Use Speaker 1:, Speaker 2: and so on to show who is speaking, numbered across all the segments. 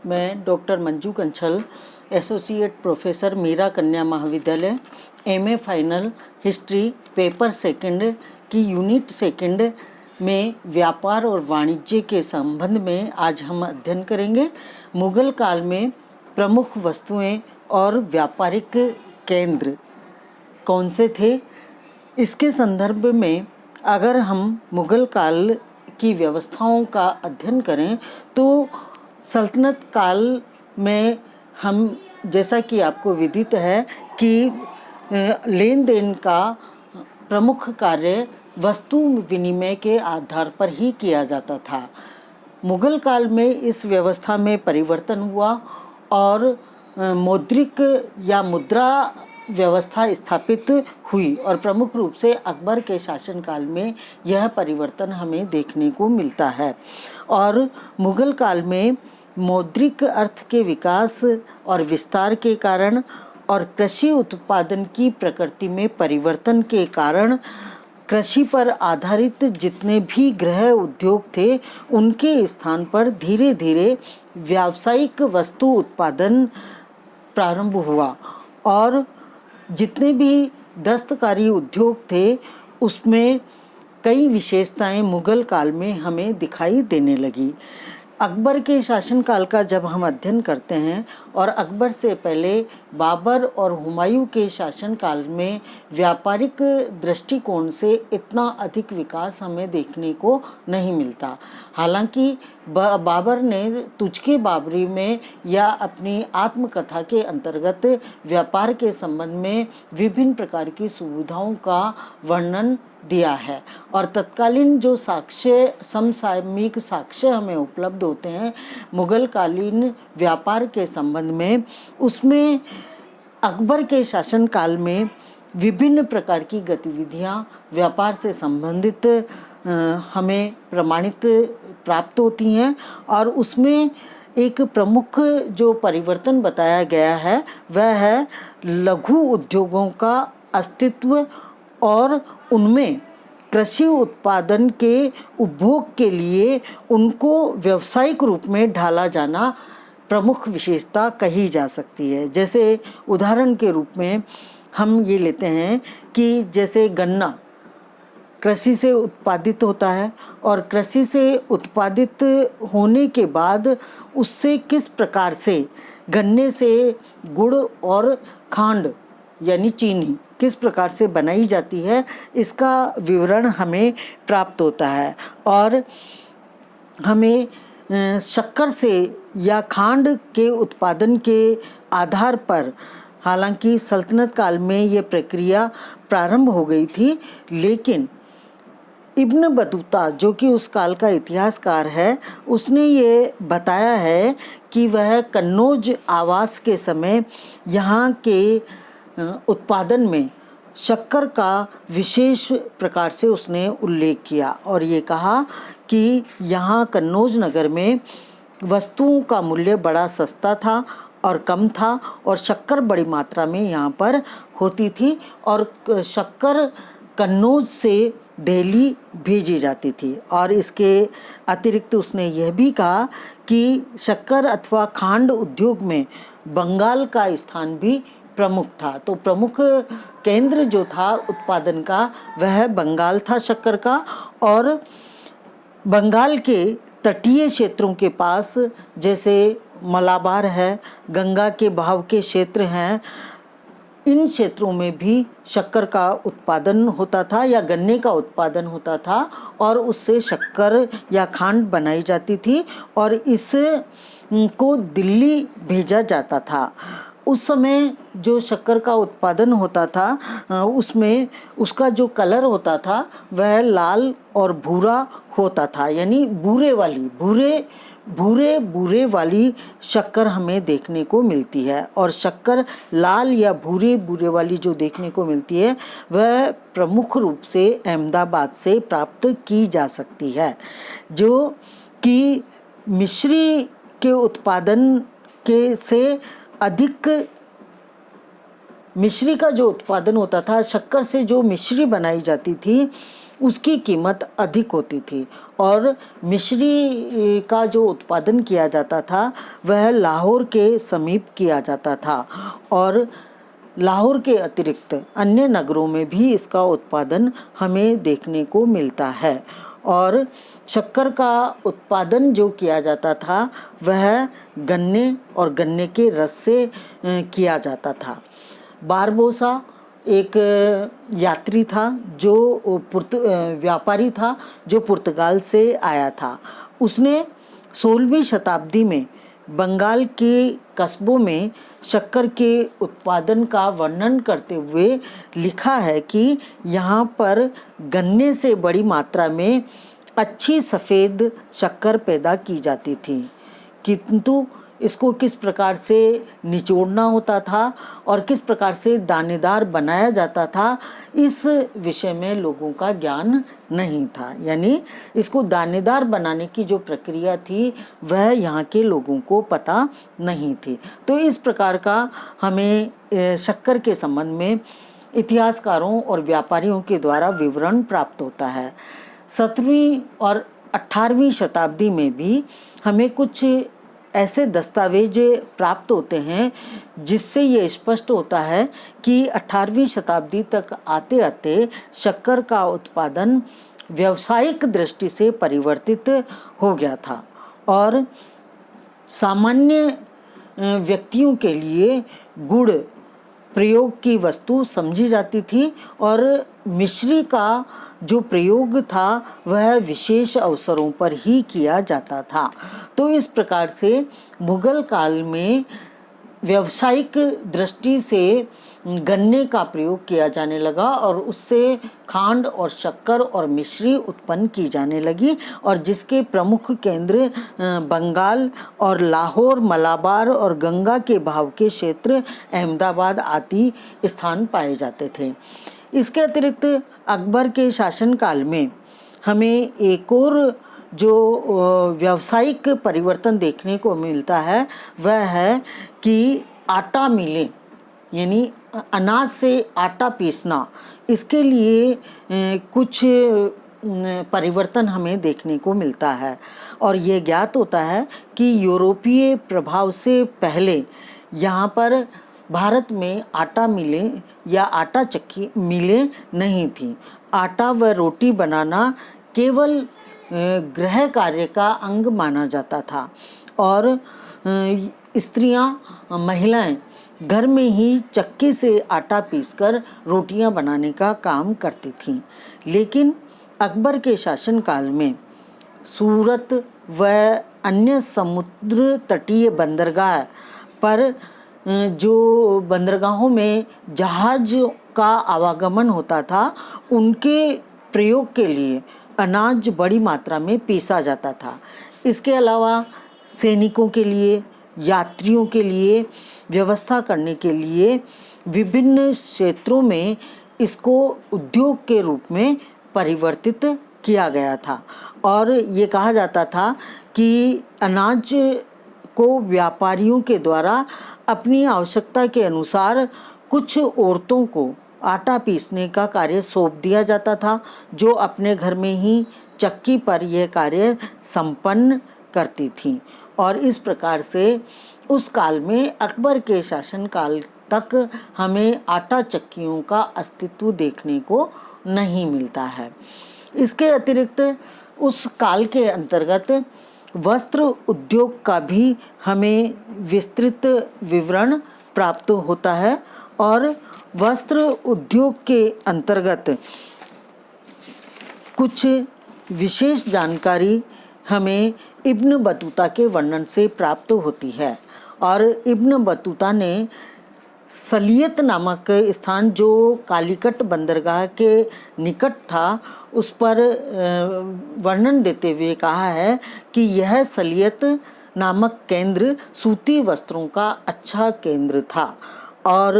Speaker 1: मैं doctor Manju Kanchal, associate professor Meera Kanya Mahavidyalaya, MA final history paper second की unit second में व्यापार और वाणिज्य के संबंध में आज हम अध्ययन करेंगे। मुगल काल में प्रमुख वस्तुएं और व्यापारिक केंद्र कौन से थे। इसके संदर्भ में अगर हम मुगल काल की व्यवस्थाओं का अध्ययन करें तो सल्तनत काल में हम, जैसा कि आपको विदित है कि लेन देन का प्रमुख कार्य वस्तु विनिमय के आधार पर ही किया जाता था। मुगल काल में इस व्यवस्था में परिवर्तन हुआ और मौद्रिक या मुद्रा व्यवस्था स्थापित हुई और प्रमुख रूप से अकबर के शासनकाल में यह परिवर्तन हमें देखने को मिलता है। और मुगल काल में मौद्रिक अर्थ के विकास और विस्तार के कारण और कृषि उत्पादन की प्रकृति में परिवर्तन के कारण कृषि पर आधारित जितने भी गृह उद्योग थे उनके स्थान पर धीरे धीरे व्यावसायिक वस्तु उत्पादन प्रारंभ हुआ और जितने भी दस्तकारी उद्योग थे उसमें कई विशेषताएं मुगल काल में हमें दिखाई देने लगी। अकबर के शासनकाल का जब हम अध्ययन करते हैं और अकबर से पहले बाबर और हुमायूं के शासनकाल में व्यापारिक दृष्टिकोण से इतना अधिक विकास हमें देखने को नहीं मिलता। हालांकि बाबर ने तुझके बाबरी में या अपनी आत्मकथा के अंतर्गत व्यापार के संबंध में विभिन्न प्रकार की सुविधाओं का वर्णन दिया है और तत्कालीन जो साक्ष्य समसामयिक साक्ष्य हमें उपलब्ध होते हैं मुगल कालीन व्यापार के संबंध में, उसमें अकबर के शासनकाल में विभिन्न प्रकार की गतिविधियां व्यापार से संबंधित हमें प्रमाणित प्राप्त होती हैं और उसमें एक प्रमुख जो परिवर्तन बताया गया है वह है लघु उद्योगों का अस्तित्व और उनमें कृषि उत्पादन के उपभोग के लिए उनको व्यावसायिक रूप में ढाला जाना प्रमुख विशेषता कही जा सकती है। जैसे उदाहरण के रूप में हम ये लेते हैं कि जैसे गन्ना कृषि से उत्पादित होता है और कृषि से उत्पादित होने के बाद उससे किस प्रकार से गन्ने से गुड़ और खांड यानी चीनी किस प्रकार से बनाई जाती है इसका विवरण हमें प्राप्त होता है और हमें शक्कर से या खांड के उत्पादन के आधार पर, हालांकि सल्तनत काल में ये प्रक्रिया प्रारंभ हो गई थी, लेकिन इब्न बतूता जो कि उस काल का इतिहासकार है उसने ये बताया है कि वह कन्नौज आवास के समय यहाँ के उत्पादन में शक्कर का विशेष प्रकार से उसने उल्लेख किया और ये कहा कि यहाँ कन्नौज नगर में वस्तुओं का मूल्य बड़ा सस्ता था और कम था और शक्कर बड़ी मात्रा में यहाँ पर होती थी और शक्कर कन्नौज से दिल्ली भेजी जाती थी। और इसके अतिरिक्त उसने यह भी कहा कि शक्कर अथवा खांड उद्योग में बंगाल का स्थान भी प्रमुख था। तो प्रमुख केंद्र जो था उत्पादन का वह बंगाल था शक्कर का और बंगाल के तटीय क्षेत्रों के पास जैसे मलाबार है, गंगा के बहाव के क्षेत्र हैं, इन क्षेत्रों में भी शक्कर का उत्पादन होता था या गन्ने का उत्पादन होता था और उससे शक्कर या खांड बनाई जाती थी और इस को दिल्ली भेजा जाता था। उस समय जो शक्कर का उत्पादन होता था उसमें उसका जो कलर होता था वह लाल और भूरा होता था, यानी भूरे वाली शक्कर हमें देखने को मिलती है और शक्कर लाल या भूरे वाली जो देखने को मिलती है वह प्रमुख रूप से अहमदाबाद से प्राप्त की जा सकती है, जो कि मिश्री के उत्पादन के से अधिक मिश्री का जो उत्पादन होता था, शक्कर से जो मिश्री बनाई जाती थी उसकी कीमत अधिक होती थी और मिश्री का जो उत्पादन किया जाता था वह लाहौर के समीप किया जाता था और लाहौर के अतिरिक्त अन्य नगरों में भी इसका उत्पादन हमें देखने को मिलता है। और शक्कर का उत्पादन जो किया जाता था वह गन्ने और गन्ने के रस से किया जाता था। बारबोसा एक यात्री था जो व्यापारी था जो पुर्तगाल से आया था। उसने 16वीं शताब्दी में बंगाल के कस्बों में शक्कर के उत्पादन का वर्णन करते हुए लिखा है कि यहाँ पर गन्ने से बड़ी मात्रा में अच्छी सफ़ेद शक्कर पैदा की जाती थी, किंतु इसको किस प्रकार से निचोड़ना होता था और किस प्रकार से दानेदार बनाया जाता था, इस विषय में लोगों का ज्ञान नहीं था। यानी इसको दानेदार बनाने की जो प्रक्रिया थी वह यहाँ के लोगों को पता नहीं थी। तो इस प्रकार का हमें शक्कर के संबंध में इतिहासकारों और व्यापारियों के द्वारा विवरण प्राप्त होता है। 17वीं और 18वीं शताब्दी में भी हमें कुछ ऐसे दस्तावेज प्राप्त होते हैं जिससे ये स्पष्ट होता है कि 18वीं शताब्दी तक आते आते शक्कर का उत्पादन व्यावसायिक दृष्टि से परिवर्तित हो गया था और सामान्य व्यक्तियों के लिए गुड़ प्रयोग की वस्तु समझी जाती थी और मिश्री का जो प्रयोग था वह विशेष अवसरों पर ही किया जाता था। तो इस प्रकार से मुगल काल में व्यावसायिक दृष्टि से गन्ने का प्रयोग किया जाने लगा और उससे खांड और शक्कर और मिश्री उत्पन्न की जाने लगी और जिसके प्रमुख केंद्र बंगाल और लाहौर, मलाबार और गंगा के भाव के क्षेत्र, अहमदाबाद आदि स्थान पाए जाते थे। इसके अतिरिक्त अकबर के शासनकाल में हमें एक और जो व्यावसायिक परिवर्तन देखने को मिलता है वह है कि आटा मिलें, यानी अनाज से आटा पीसना, इसके लिए कुछ परिवर्तन हमें देखने को मिलता है और ये ज्ञात होता है कि यूरोपीय प्रभाव से पहले यहाँ पर भारत में आटा मिलें या आटा चक्की मिलें नहीं थी। आटा व रोटी बनाना केवल गृह कार्य का अंग माना जाता था और स्त्रियां, महिलाएं घर में ही चक्की से आटा पीसकर रोटियां बनाने का काम करती थीं। लेकिन अकबर के शासनकाल में सूरत व अन्य समुद्र तटीय बंदरगाह पर जो बंदरगाहों में जहाज का आवागमन होता था उनके प्रयोग के लिए अनाज बड़ी मात्रा में पीसा जाता था। इसके अलावा सैनिकों के लिए, यात्रियों के लिए व्यवस्था करने के लिए विभिन्न क्षेत्रों में इसको उद्योग के रूप में परिवर्तित किया गया था और ये कहा जाता था कि अनाज को व्यापारियों के द्वारा अपनी आवश्यकता के अनुसार कुछ औरतों को आटा पीसने का कार्य सौंप दिया जाता था जो अपने घर में ही चक्की पर यह कार्य संपन्न करती थीं और इस प्रकार से उस काल में अकबर के शासनकाल तक हमें आटा चक्कियों का अस्तित्व देखने को नहीं मिलता है। इसके अतिरिक्त उस काल के अंतर्गत वस्त्र उद्योग का भी हमें विस्तृत विवरण प्राप्त होता है और वस्त्र उद्योग के अंतर्गत कुछ विशेष जानकारी हमें इब्न बतूता के वर्णन से प्राप्त होती है और इब्न बतूता ने सलियत नामक स्थान जो कालीकट बंदरगाह के निकट था उस पर वर्णन देते हुए कहा है कि यह सलियत नामक केंद्र सूती वस्त्रों का अच्छा केंद्र था और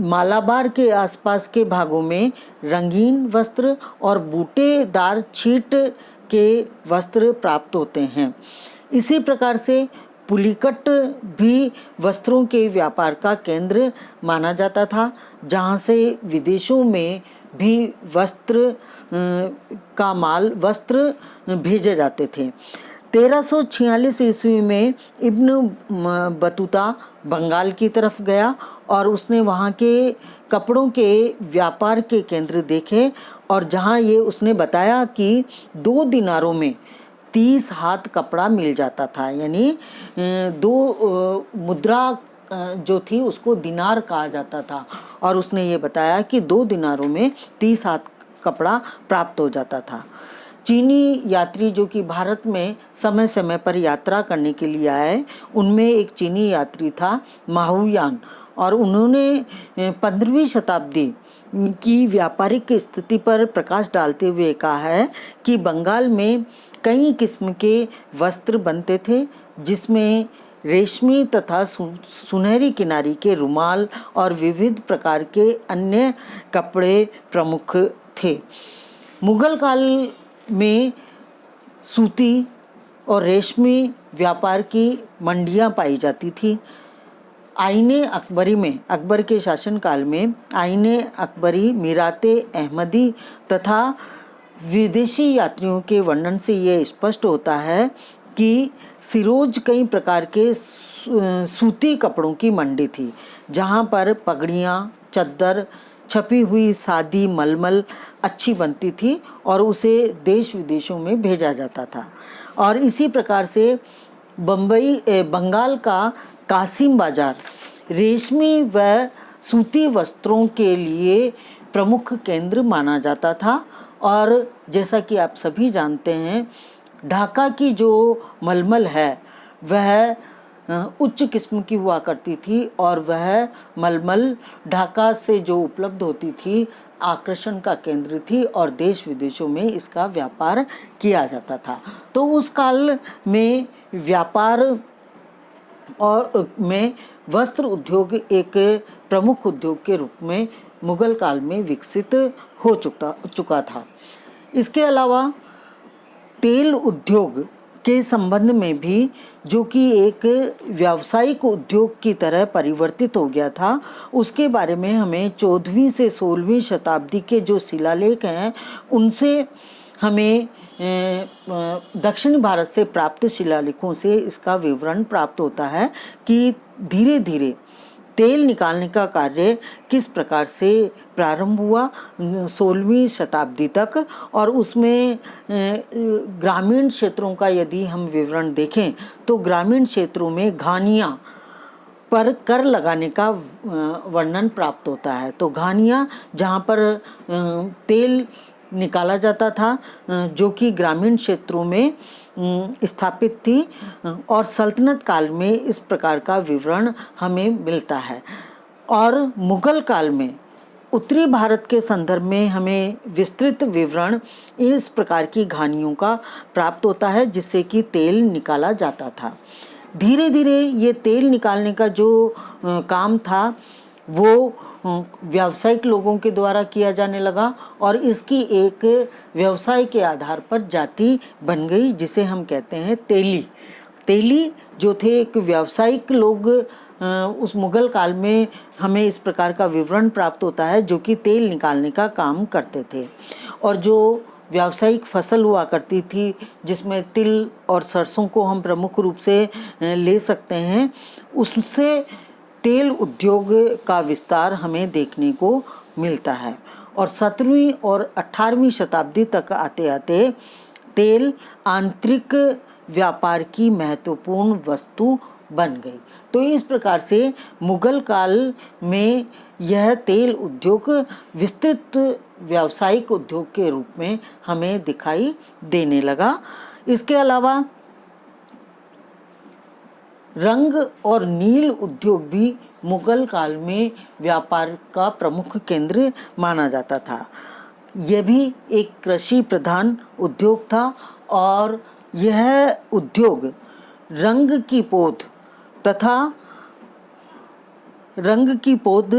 Speaker 1: मालाबार के आसपास के भागों में रंगीन वस्त्र और बूटेदार छीट के वस्त्र प्राप्त होते हैं। इसी प्रकार से पुलिकट भी वस्त्रों के व्यापार का केंद्र माना जाता था जहाँ से विदेशों में भी वस्त्र भेजे जाते थे। 1346 ईस्वी में इब्न बतूता बंगाल की तरफ गया और उसने वहाँ के कपड़ों के व्यापार के केंद्र देखे, और जहाँ ये उसने बताया कि 2 दिनारों में 30 हाथ कपड़ा मिल जाता था, यानी 2 मुद्रा जो थी उसको दिनार कहा जाता था, और उसने ये बताया कि 2 दिनारों में 30 हाथ कपड़ा प्राप्त हो जाता था। चीनी यात्री जो कि भारत में समय समय पर यात्रा करने के लिए आए, उनमें एक चीनी यात्री था माहुयान, और उन्होंने 15वीं शताब्दी की व्यापारिक स्थिति पर प्रकाश डालते हुए कहा है कि बंगाल में कई किस्म के वस्त्र बनते थे, जिसमें रेशमी तथा सुनहरी किनारी के रुमाल और विविध प्रकार के अन्य कपड़े प्रमुख थे। मुगल काल में सूती और रेशमी व्यापार की मंडियां पाई जाती थी। आईने अकबरी में, अकबर के शासनकाल में आईने अकबरी, मीराते अहमदी तथा विदेशी यात्रियों के वर्णन से ये स्पष्ट होता है कि सिरोज कई प्रकार के सूती कपड़ों की मंडी थी, जहाँ पर पगड़ियाँ, चद्दर, छपी हुई सादी मलमल अच्छी बनती थी और उसे देश विदेशों में भेजा जाता था। और इसी प्रकार से बंगाल का कासिम बाजार रेशमी व सूती वस्त्रों के लिए प्रमुख केंद्र माना जाता था। और जैसा कि आप सभी जानते हैं, ढाका की जो मलमल है वह उच्च किस्म की हुआ करती थी, और वह मलमल ढाका से जो उपलब्ध होती थी आकर्षण का केंद्र थी, और देश विदेशों में इसका व्यापार किया जाता था। तो उस काल में व्यापार और में वस्त्र उद्योग एक प्रमुख उद्योग के रूप में मुगल काल में विकसित हो चुका था। इसके अलावा तेल उद्योग के संबंध में भी, जो कि एक व्यावसायिक उद्योग की तरह परिवर्तित हो गया था, उसके बारे में हमें 14वीं से 16वीं शताब्दी के जो शिलालेख हैं उनसे हमें दक्षिण भारत से प्राप्त शिलालेखों से इसका विवरण प्राप्त होता है कि धीरे धीरे तेल निकालने का कार्य किस प्रकार से प्रारंभ हुआ 16वीं शताब्दी तक। और उसमें ग्रामीण क्षेत्रों का यदि हम विवरण देखें तो ग्रामीण क्षेत्रों में घानियाँ पर कर लगाने का वर्णन प्राप्त होता है। तो घानियाँ जहाँ पर तेल निकाला जाता था, जो कि ग्रामीण क्षेत्रों में स्थापित थी, और सल्तनत काल में इस प्रकार का विवरण हमें मिलता है। और मुगल काल में उत्तरी भारत के संदर्भ में हमें विस्तृत विवरण इस प्रकार की घानियों का प्राप्त होता है, जिससे कि तेल निकाला जाता था। धीरे धीरे ये तेल निकालने का जो काम था वो व्यावसायिक लोगों के द्वारा किया जाने लगा, और इसकी एक व्यवसाय के आधार पर जाति बन गई, जिसे हम कहते हैं तेली। तेली जो थे एक व्यावसायिक लोग, उस मुगल काल में हमें इस प्रकार का विवरण प्राप्त होता है, जो कि तेल निकालने का काम करते थे। और जो व्यावसायिक फसल हुआ करती थी, जिसमें तिल और सरसों को हम प्रमुख रूप से ले सकते हैं, उससे तेल उद्योग का विस्तार हमें देखने को मिलता है। और 17वीं और 18वीं शताब्दी तक आते आते तेल आंतरिक व्यापार की महत्वपूर्ण वस्तु बन गई। तो इस प्रकार से मुगल काल में यह तेल उद्योग विस्तृत व्यावसायिक उद्योग के रूप में हमें दिखाई देने लगा। इसके अलावा रंग और नील उद्योग भी मुगल काल में व्यापार का प्रमुख केंद्र माना जाता था। यह भी एक कृषि प्रधान उद्योग था, और यह उद्योग रंग की पौध तथा रंग की पौध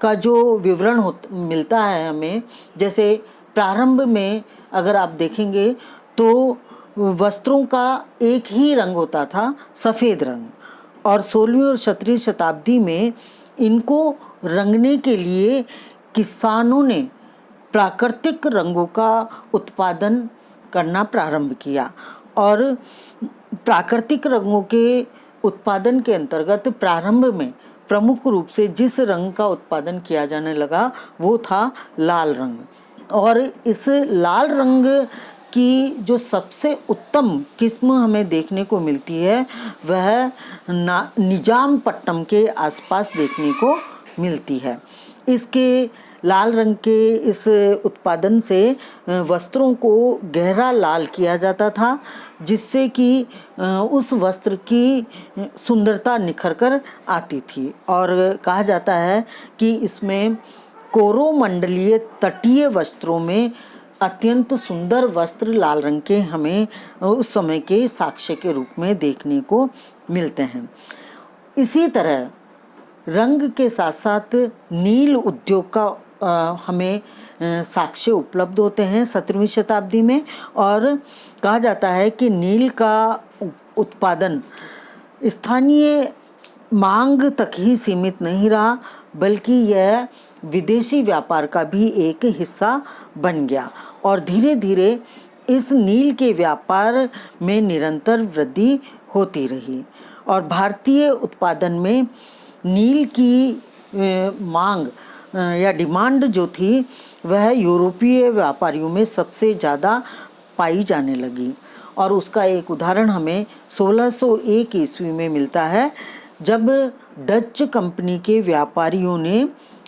Speaker 1: का जो विवरण मिलता है हमें, जैसे प्रारंभ में अगर आप देखेंगे तो वस्त्रों का एक ही रंग होता था, सफ़ेद रंग, और 16वीं और 17वीं शताब्दी में इनको रंगने के लिए किसानों ने प्राकृतिक रंगों का उत्पादन करना प्रारंभ किया। और प्राकृतिक रंगों के उत्पादन के अंतर्गत प्रारंभ में प्रमुख रूप से जिस रंग का उत्पादन किया जाने लगा वो था लाल रंग। और इस लाल रंग की जो सबसे उत्तम किस्म हमें देखने को मिलती है वह निजामपट्टनम के आसपास देखने को मिलती है। इसके लाल रंग के इस उत्पादन से वस्त्रों को गहरा लाल किया जाता था, जिससे कि उस वस्त्र की सुंदरता निखर कर आती थी। और कहा जाता है कि इसमें कोरोमंडलीय तटीय वस्त्रों में अत्यंत सुंदर वस्त्र लाल रंग के हमें उस समय के साक्ष्य के रूप में देखने को मिलते हैं। इसी तरह रंग के साथ साथ नील उद्योग का हमें साक्ष्य उपलब्ध होते हैं 17वीं शताब्दी में। और कहा जाता है कि नील का उत्पादन स्थानीय मांग तक ही सीमित नहीं रहा, बल्कि यह विदेशी व्यापार का भी एक हिस्सा बन गया। और धीरे धीरे इस नील के व्यापार में निरंतर वृद्धि होती रही। और भारतीय उत्पादन में नील की मांग या डिमांड जो थी वह यूरोपीय व्यापारियों में सबसे ज़्यादा पाई जाने लगी। और उसका एक उदाहरण हमें 1601 ईस्वी में मिलता है, जब डच कंपनी के व्यापारियों ने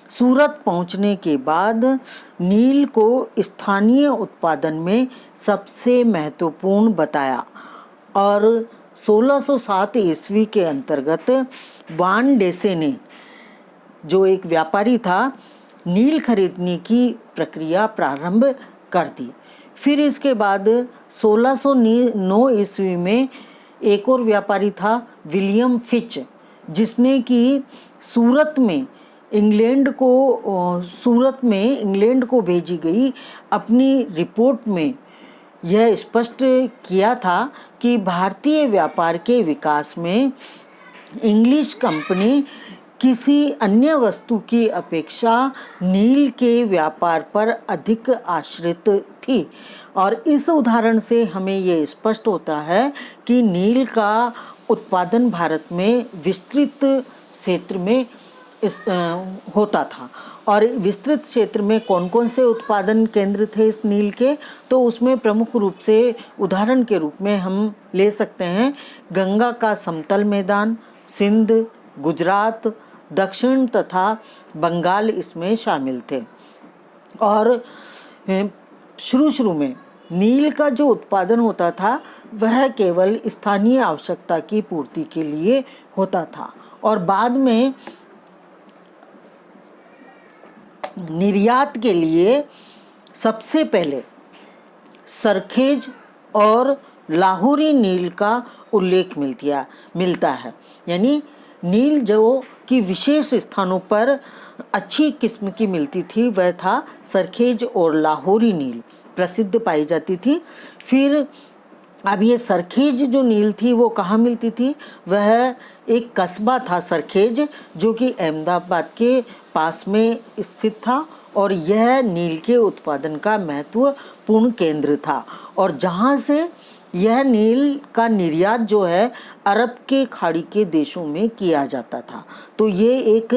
Speaker 1: सूरत पहुंचने के बाद नील को स्थानीय उत्पादन में सबसे महत्वपूर्ण बताया। और 1607 ईस्वी के अंतर्गत वान डेसे ने, जो एक व्यापारी था, नील खरीदने की प्रक्रिया प्रारंभ कर दी। फिर इसके बाद 1609 ईस्वी में एक और व्यापारी था विलियम फिच, जिसने कि सूरत में इंग्लैंड को भेजी गई अपनी रिपोर्ट में यह स्पष्ट किया था कि भारतीय व्यापार के विकास में इंग्लिश कंपनी किसी अन्य वस्तु की अपेक्षा नील के व्यापार पर अधिक आश्रित थी। और इस उदाहरण से हमें ये स्पष्ट होता है कि नील का उत्पादन भारत में विस्तृत क्षेत्र में होता था। और विस्तृत क्षेत्र में कौन कौन से उत्पादन केंद्र थे इस नील के, तो उसमें प्रमुख रूप से उदाहरण के रूप में हम ले सकते हैं गंगा का समतल मैदान, सिंध, गुजरात, दक्षिण तथा बंगाल इसमें शामिल थे। और शुरू में नील का जो उत्पादन होता था वह केवल स्थानीय आवश्यकता की पूर्ति के लिए होता था। और बाद में निर्यात के लिए सबसे पहले सरखेज और लाहौरी नील का उल्लेख मिलता है। यानी नील जो कि विशेष स्थानों पर अच्छी किस्म की मिलती थी वह था सरखेज और लाहौरी नील प्रसिद्ध पाई जाती थी। फिर अब ये सरखेज जो नील थी वो कहाँ मिलती थी, वह एक कस्बा था सरखेज, जो कि अहमदाबाद के पास में स्थित था। और यह नील के उत्पादन का महत्वपूर्ण केंद्र था। और जहाँ से यह नील का निर्यात जो है अरब के खाड़ी के देशों में किया जाता था। तो ये एक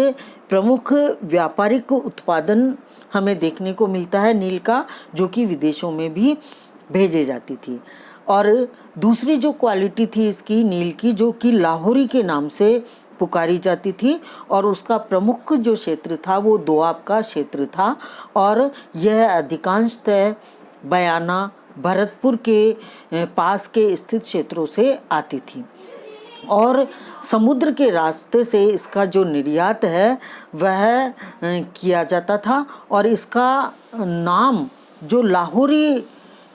Speaker 1: प्रमुख व्यापारिक उत्पादन हमें देखने को मिलता है नील का, जो कि विदेशों में भी भेजे जाती थी। और दूसरी जो क्वालिटी थी इसकी नील की, जो कि लाहौरी के नाम से पुकारी जाती थी, और उसका प्रमुख जो क्षेत्र था वो दोआब का क्षेत्र था। और यह अधिकांशतः बयाना, भरतपुर के पास के स्थित क्षेत्रों से आती थी। और समुद्र के रास्ते से इसका जो निर्यात है वह किया जाता था। और इसका नाम जो लाहौरी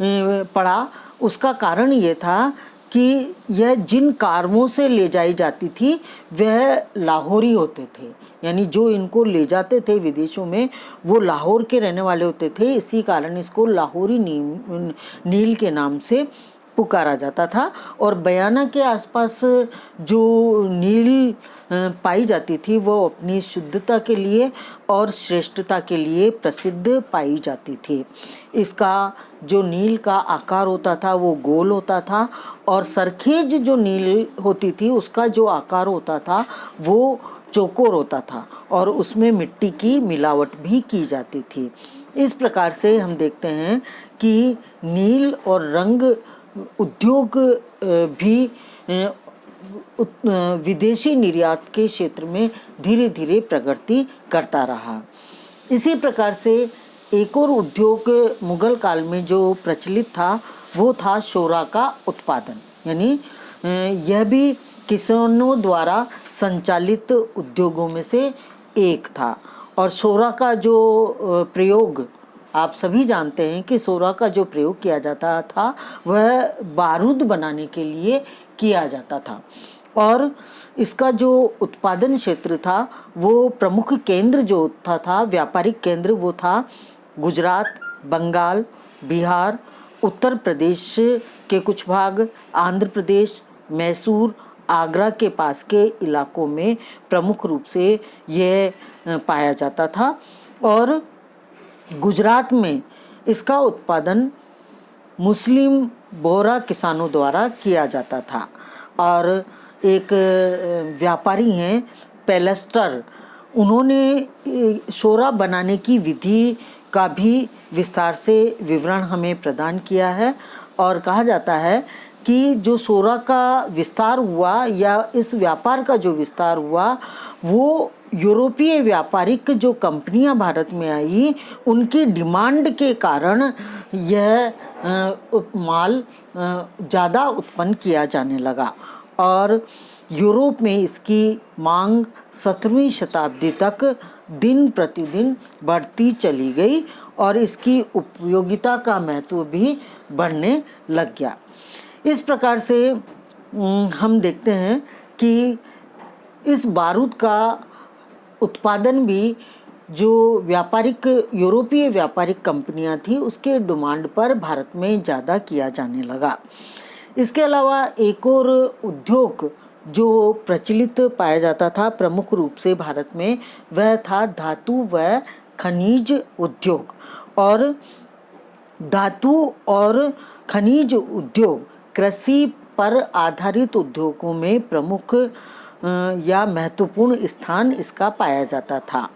Speaker 1: पड़ा, उसका कारण ये था कि यह जिन कारवों से ले जाई जाती थी वह लाहौरी होते थे। यानी जो इनको ले जाते थे विदेशों में वो लाहौर के रहने वाले होते थे। इसी कारण इसको लाहौरी नील के नाम से पुकारा जाता था। और बयाना के आसपास जो नील पाई जाती थी वो अपनी शुद्धता के लिए और श्रेष्ठता के लिए प्रसिद्ध पाई जाती थी। इसका जो नील का आकार होता था वो गोल होता था, और सरखेज जो नील होती थी उसका जो आकार होता था वो चौकोर होता था, और उसमें मिट्टी की मिलावट भी की जाती थी। इस प्रकार से हम देखते हैं कि नील और रंग उद्योग भी विदेशी निर्यात के क्षेत्र में धीरे धीरे प्रगति करता रहा। इसी प्रकार से एक और उद्योग मुगल काल में जो प्रचलित था वो था शोरा का उत्पादन, यानी यह भी किसानों द्वारा संचालित उद्योगों में से एक था। और शोरा का जो प्रयोग आप सभी जानते हैं कि शोरा का जो प्रयोग किया जाता था वह बारूद बनाने के लिए किया जाता था, और इसका जो उत्पादन क्षेत्र था वो प्रमुख केंद्र जो था व्यापारिक केंद्र वो था गुजरात, बंगाल, बिहार, उत्तर प्रदेश के कुछ भाग, आंध्र प्रदेश, मैसूर, आगरा के पास के इलाकों में प्रमुख रूप से यह पाया जाता था। और गुजरात में इसका उत्पादन मुस्लिम बोहरा किसानों द्वारा किया जाता था। और एक व्यापारी हैं पेलेस्टर, उन्होंने शोरा बनाने की विधि का भी विस्तार से विवरण हमें प्रदान किया है। और कहा जाता है कि जो शोरा का विस्तार हुआ या इस व्यापार का जो विस्तार हुआ वो यूरोपीय व्यापारिक जो कंपनियां भारत में आई उनकी डिमांड के कारण यह माल ज़्यादा उत्पन्न किया जाने लगा, और यूरोप में इसकी मांग 17वीं शताब्दी तक दिन प्रतिदिन बढ़ती चली गई और इसकी उपयोगिता का महत्व भी बढ़ने लग गया। इस प्रकार से हम देखते हैं कि इस बारूद का उत्पादन भी जो व्यापारिक यूरोपीय व्यापारिक कंपनियां थी उसके डिमांड पर भारत में ज़्यादा किया जाने लगा। इसके अलावा एक और उद्योग जो प्रचलित पाया जाता था प्रमुख रूप से भारत में वह था धातु व खनिज उद्योग। और धातु और खनिज उद्योग कृषि पर आधारित उद्योगों में प्रमुख या महत्वपूर्ण स्थान इसका पाया जाता था।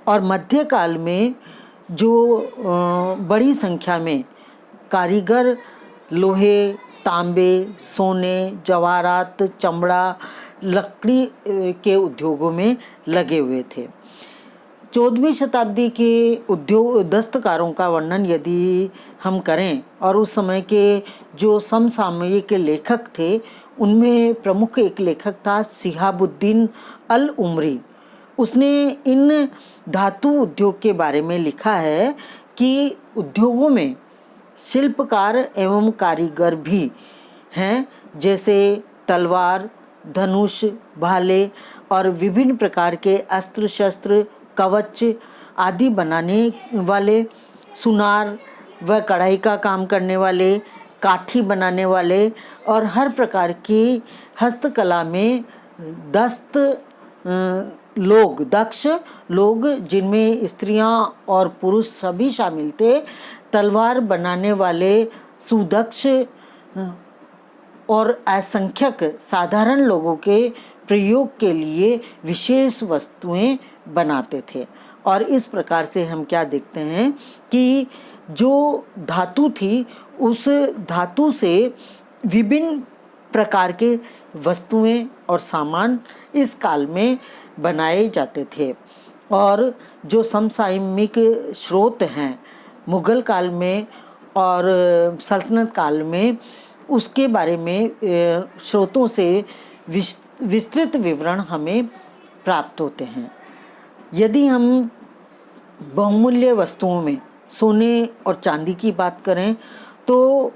Speaker 1: और मध्यकाल में जो बड़ी संख्या में कारीगर लोहे, तांबे, सोने, जवाहरात, चमड़ा, लकड़ी के उद्योगों में लगे हुए थे। 14वीं शताब्दी के उद्योग दस्तकारों का वर्णन यदि हम करें और उस समय के जो समसामयिक लेखक थे उनमें प्रमुख एक लेखक था शिहाबुद्दीन अल उमरी। उसने इन धातु उद्योग के बारे में लिखा है कि उद्योगों में शिल्पकार एवं कारीगर भी हैं, जैसे तलवार, धनुष, भाले और विभिन्न प्रकार के अस्त्र शस्त्र, कवच आदि बनाने वाले, सुनार व कढ़ाई का काम करने वाले, काठी बनाने वाले और हर प्रकार की हस्तकला में दक्ष लोग जिनमें स्त्रियां और पुरुष सभी शामिल थे, तलवार बनाने वाले सुदक्ष और असंख्यक साधारण लोगों के प्रयोग के लिए विशेष वस्तुएं बनाते थे। और इस प्रकार से हम क्या देखते हैं कि जो धातु थी उस धातु से विभिन्न प्रकार के वस्तुएं और सामान इस काल में बनाए जाते थे। और जो समसामयिक स्रोत हैं मुगल काल में और सल्तनत काल में उसके बारे में स्रोतों से विस्तृत विवरण हमें प्राप्त होते हैं। यदि हम बहुमूल्य वस्तुओं में सोने और चांदी की बात करें तो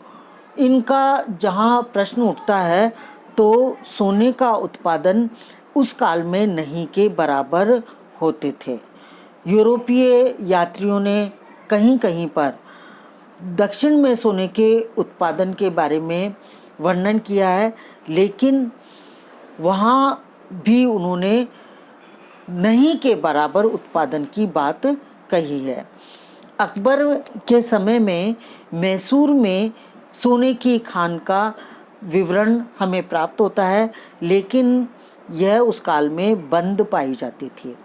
Speaker 1: इनका जहाँ प्रश्न उठता है तो सोने का उत्पादन उस काल में नहीं के बराबर होते थे। यूरोपीय यात्रियों ने कहीं कहीं पर दक्षिण में सोने के उत्पादन के बारे में वर्णन किया है, लेकिन वहाँ भी उन्होंने नहीं के बराबर उत्पादन की बात कही है। अकबर के समय में मैसूर में सोने की खान का विवरण हमें प्राप्त होता है, लेकिन यह उस काल में बंद पाई जाती थी।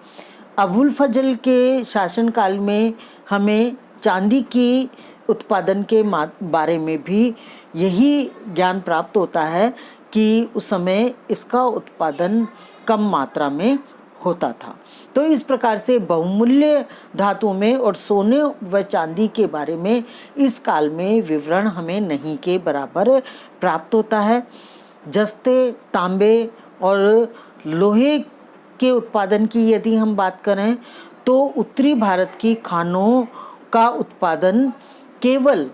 Speaker 1: अबुल फजल के शासनकाल में हमें चांदी की उत्पादन के बारे में भी यही ज्ञान प्राप्त होता है कि उस समय इसका उत्पादन कम मात्रा में होता था। तो इस प्रकार से बहुमूल्य धातुओं में और सोने व चांदी के बारे में इस काल में विवरण हमें नहीं के बराबर प्राप्त होता है। जस्ते, तांबे और लोहे के उत्पादन की यदि हम बात करें तो उत्तरी भारत की खानों का उत्पादन केवल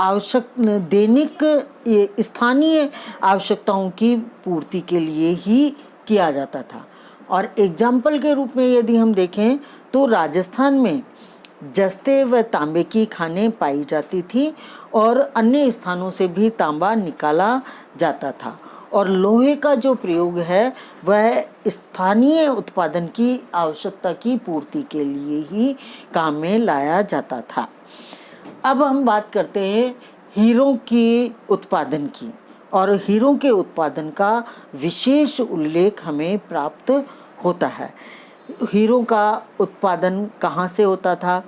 Speaker 1: आवश्यक दैनिक स्थानीय आवश्यकताओं की पूर्ति के लिए ही किया जाता था। और एग्जाम्पल के रूप में यदि हम देखें तो राजस्थान में जस्ते व तांबे की खानें पाई जाती थी और अन्य स्थानों से भी तांबा निकाला जाता था, और लोहे का जो प्रयोग है वह स्थानीय उत्पादन की आवश्यकता की पूर्ति के लिए ही काम में लाया जाता था। अब हम बात करते हैं हीरों के उत्पादन की, और हीरों के उत्पादन का विशेष उल्लेख हमें प्राप्त होता है। हीरों का उत्पादन कहाँ से होता था,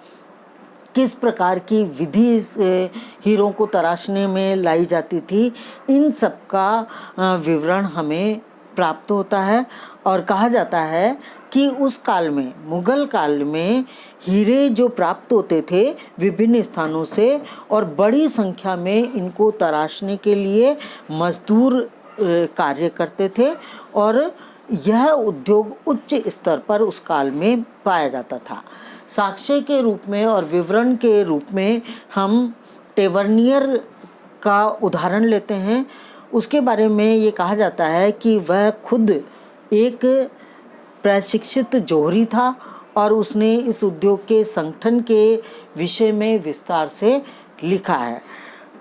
Speaker 1: किस प्रकार की विधि से हीरों को तराशने में लाई जाती थी, इन सब का विवरण हमें प्राप्त होता है। और कहा जाता है कि उस काल में, मुगल काल में, हीरे जो प्राप्त होते थे विभिन्न स्थानों से, और बड़ी संख्या में इनको तराशने के लिए मजदूर कार्य करते थे, और यह उद्योग उच्च स्तर पर उस काल में पाया जाता था। साक्ष्य के रूप में और विवरण के रूप में हम टेवर्नियर का उदाहरण लेते हैं। उसके बारे में ये कहा जाता है कि वह खुद एक प्रशिक्षित जौहरी था और उसने इस उद्योग के संगठन के विषय में विस्तार से लिखा है।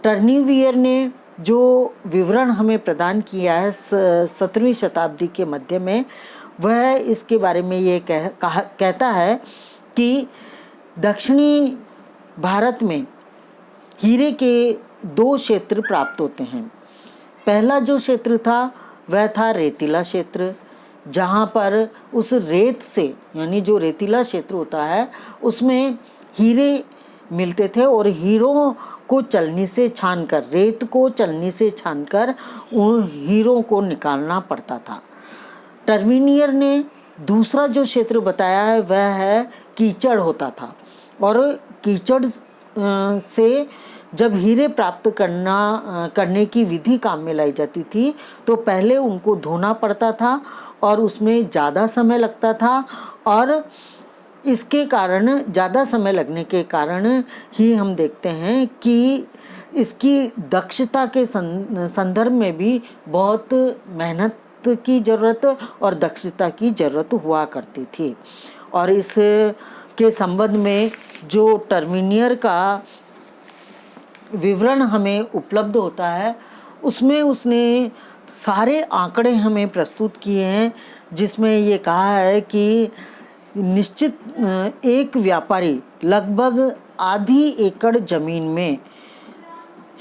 Speaker 1: टर्निवियर ने जो विवरण हमें प्रदान किया है 17वीं शताब्दी के मध्य में, वह इसके बारे में ये कहता है कि दक्षिणी भारत में हीरे के 2 क्षेत्र प्राप्त होते हैं। पहला जो क्षेत्र था वह था रेतीला क्षेत्र, जहाँ पर उस रेत से, यानी जो रेतीला क्षेत्र होता है उसमें हीरे मिलते थे, और हीरों को चलनी से छानकर, रेत को चलनी से छानकर उन हीरों को निकालना पड़ता था। टर्विनियर ने दूसरा जो क्षेत्र बताया है वह है कीचड़ होता था, और कीचड़ से जब हीरे प्राप्त करने की विधि काम में लाई जाती थी तो पहले उनको धोना पड़ता था और उसमें ज़्यादा समय लगता था, और इसके कारण, ज़्यादा समय लगने के कारण ही हम देखते हैं कि इसकी दक्षता के संदर्भ में भी बहुत मेहनत की ज़रूरत और दक्षता की ज़रूरत हुआ करती थी। और इस के संबंध में जो टर्मिनियर का विवरण हमें उपलब्ध होता है उसमें उसने सारे आंकड़े हमें प्रस्तुत किए हैं, जिसमें ये कहा है कि निश्चित एक व्यापारी लगभग आधी एकड़ ज़मीन में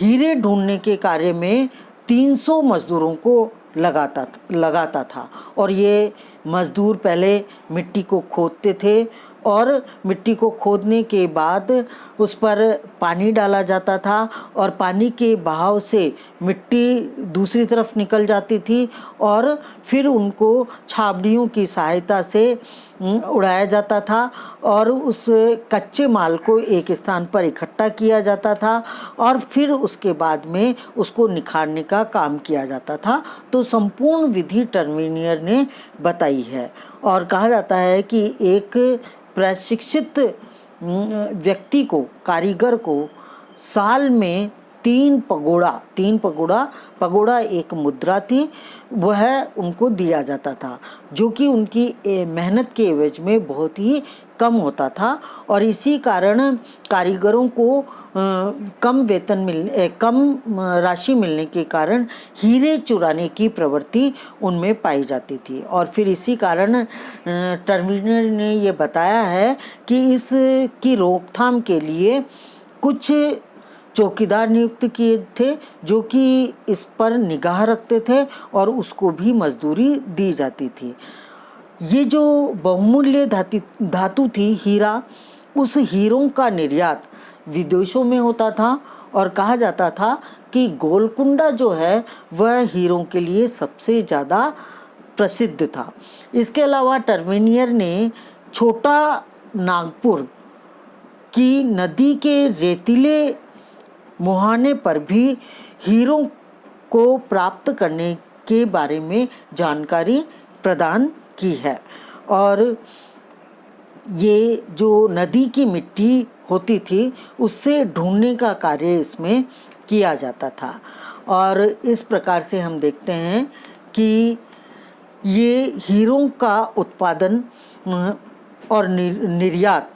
Speaker 1: हीरे ढूंढने के कार्य में 300 मजदूरों को लगाता था, और ये मजदूर पहले मिट्टी को खोदते थे और मिट्टी को खोदने के बाद उस पर पानी डाला जाता था और पानी के बहाव से मिट्टी दूसरी तरफ निकल जाती थी और फिर उनको छाबड़ियों की सहायता से उड़ाया जाता था और उस कच्चे माल को एक स्थान पर इकट्ठा किया जाता था और फिर उसके बाद में उसको निखारने का काम किया जाता था। तो संपूर्ण विधि टर्मिनियर ने बताई है और कहा जाता है कि एक प्रशिक्षित व्यक्ति को, कारीगर को साल में तीन पगोड़ा एक मुद्रा थी, वह उनको दिया जाता था, जो कि उनकी मेहनत के एवज में बहुत ही कम होता था। और इसी कारण कारीगरों को कम राशि मिलने के कारण हीरे चुराने की प्रवृत्ति उनमें पाई जाती थी। और फिर इसी कारण टर्मिनर ने ये बताया है कि इसकी रोकथाम के लिए कुछ चौकीदार नियुक्त किए थे, जो कि इस पर निगाह रखते थे और उसको भी मजदूरी दी जाती थी। ये जो बहुमूल्य धातु थी हीरा, उस हीरों का निर्यात विदेशों में होता था और कहा जाता था कि गोलकुंडा जो है वह हीरों के लिए सबसे ज़्यादा प्रसिद्ध था। इसके अलावा टर्मिनियर ने छोटा नागपुर की नदी के रेतीले मुहाने पर भी हीरों को प्राप्त करने के बारे में जानकारी प्रदान की है। और ये जो नदी की मिट्टी होती थी उससे ढूंढने का कार्य इसमें किया जाता था। और इस प्रकार से हम देखते हैं कि ये हीरों का उत्पादन और निर्यात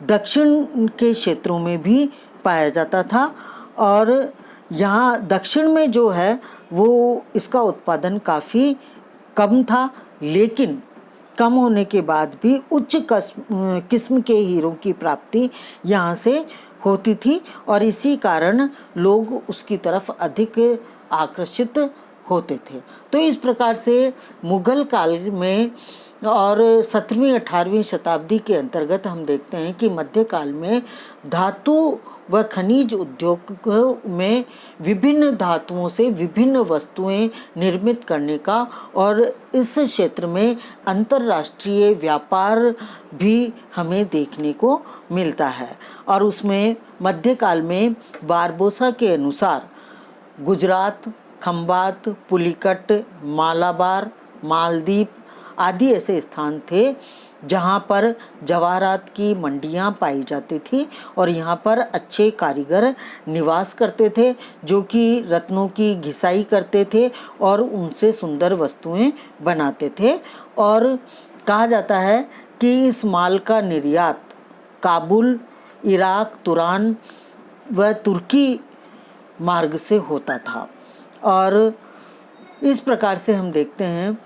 Speaker 1: दक्षिण के क्षेत्रों में भी पाया जाता था। और यहाँ दक्षिण में जो है वो इसका उत्पादन काफ़ी कम था, लेकिन कम होने के बाद भी उच्च किस्म के हीरों की प्राप्ति यहाँ से होती थी और इसी कारण लोग उसकी तरफ अधिक आकर्षित होते थे। तो इस प्रकार से मुगल काल में और 17वीं 18वीं शताब्दी के अंतर्गत हम देखते हैं कि मध्यकाल में धातु व खनिज उद्योग में विभिन्न धातुओं से विभिन्न वस्तुएं निर्मित करने का और इस क्षेत्र में अंतर्राष्ट्रीय व्यापार भी हमें देखने को मिलता है। और उसमें मध्यकाल में बारबोसा के अनुसार गुजरात, खंबात, पुलिकट, मालाबार, मालदीव आदि ऐसे स्थान थे जहाँ पर जवाहरात की मंडियाँ पाई जाती थी और यहाँ पर अच्छे कारीगर निवास करते थे, जो कि रत्नों की घिसाई करते थे और उनसे सुंदर वस्तुएं बनाते थे। और कहा जाता है कि इस माल का निर्यात काबुल, इराक, तुरान व तुर्की मार्ग से होता था। और इस प्रकार से हम देखते हैं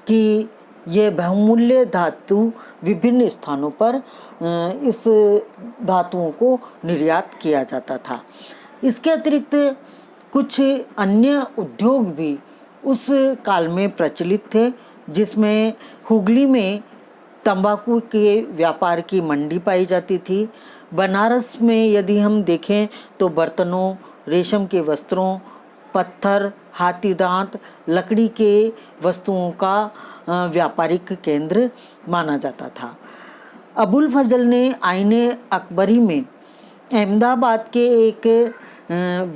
Speaker 1: कि ये बहुमूल्य धातु विभिन्न स्थानों पर इस धातुओं को निर्यात किया जाता था। इसके अतिरिक्त कुछ अन्य उद्योग भी उस काल में प्रचलित थे, जिसमें हुगली में तंबाकू के व्यापार की मंडी पाई जाती थी। बनारस में यदि हम देखें तो बर्तनों, रेशम के वस्त्रों, पत्थर, हाथी दांत, लकड़ी के वस्तुओं का व्यापारिक केंद्र माना जाता था। अबुल फजल ने आईने अकबरी में अहमदाबाद के एक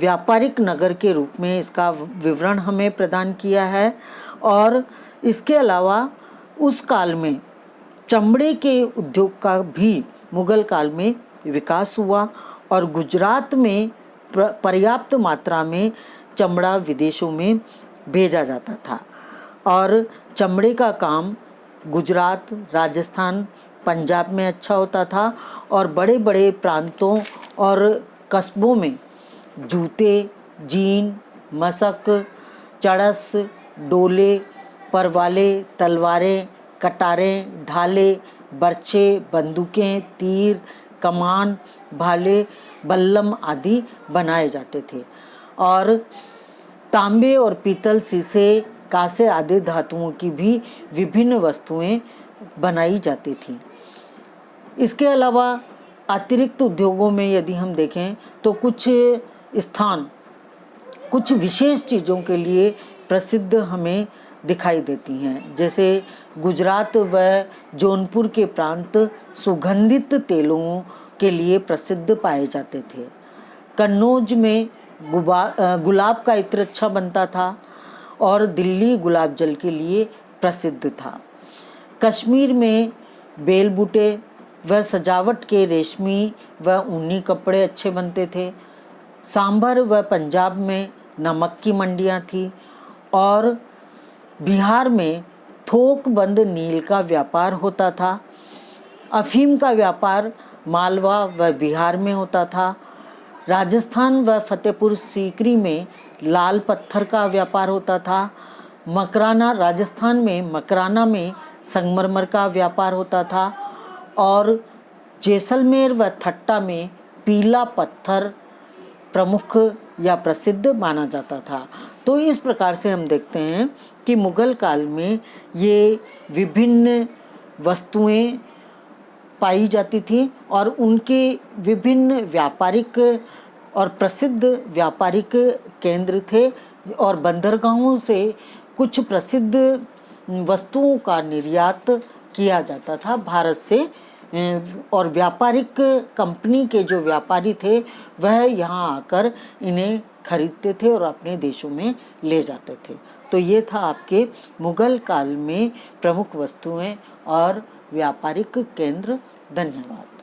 Speaker 1: व्यापारिक नगर के रूप में इसका विवरण हमें प्रदान किया है। और इसके अलावा उस काल में चमड़े के उद्योग का भी मुगल काल में विकास हुआ और गुजरात में पर्याप्त मात्रा में चमड़ा विदेशों में भेजा जाता था। और चमड़े का काम गुजरात, राजस्थान, पंजाब में अच्छा होता था और बड़े बड़े प्रांतों और कस्बों में जूते, जीन, मशक, चड़स, डोले, परवाले, तलवारें, कटारें, ढाले, बर्छे, बंदूकें, तीर, कमान, भाले, बल्लम आदि बनाए जाते थे। और तांबे और पीतल, शीशे, कांसे आदि धातुओं की भी विभिन्न वस्तुएं बनाई जाती थीं। इसके अलावा अतिरिक्त उद्योगों में यदि हम देखें तो कुछ स्थान कुछ विशेष चीज़ों के लिए प्रसिद्ध हमें दिखाई देती हैं। जैसे गुजरात व जौनपुर के प्रांत सुगंधित तेलों के लिए प्रसिद्ध पाए जाते थे। कन्नौज में गुलाब का इत्र अच्छा बनता था और दिल्ली गुलाब जल के लिए प्रसिद्ध था। कश्मीर में बेल बूटे व सजावट के रेशमी व ऊनी कपड़े अच्छे बनते थे। सांभर व पंजाब में नमक की मंडियाँ थी और बिहार में थोक बंद नील का व्यापार होता था। अफीम का व्यापार मालवा व बिहार में होता था। राजस्थान व फतेहपुर सीकरी में लाल पत्थर का व्यापार होता था। मकराना राजस्थान में मकराना में संगमरमर का व्यापार होता था और जैसलमेर व थट्टा में पीला पत्थर प्रमुख या प्रसिद्ध माना जाता था। तो इस प्रकार से हम देखते हैं कि मुगल काल में ये विभिन्न वस्तुएं पाई जाती थी और उनके विभिन्न व्यापारिक और प्रसिद्ध व्यापारिक केंद्र थे और बंदरगाहों से कुछ प्रसिद्ध वस्तुओं का निर्यात किया जाता था भारत से और व्यापारिक कंपनी के जो व्यापारी थे वह यहाँ आकर इन्हें खरीदते थे और अपने देशों में ले जाते थे। तो ये था आपके मुगल काल में प्रमुख वस्तुएं और व्यापारिक केंद्र। धन्यवाद।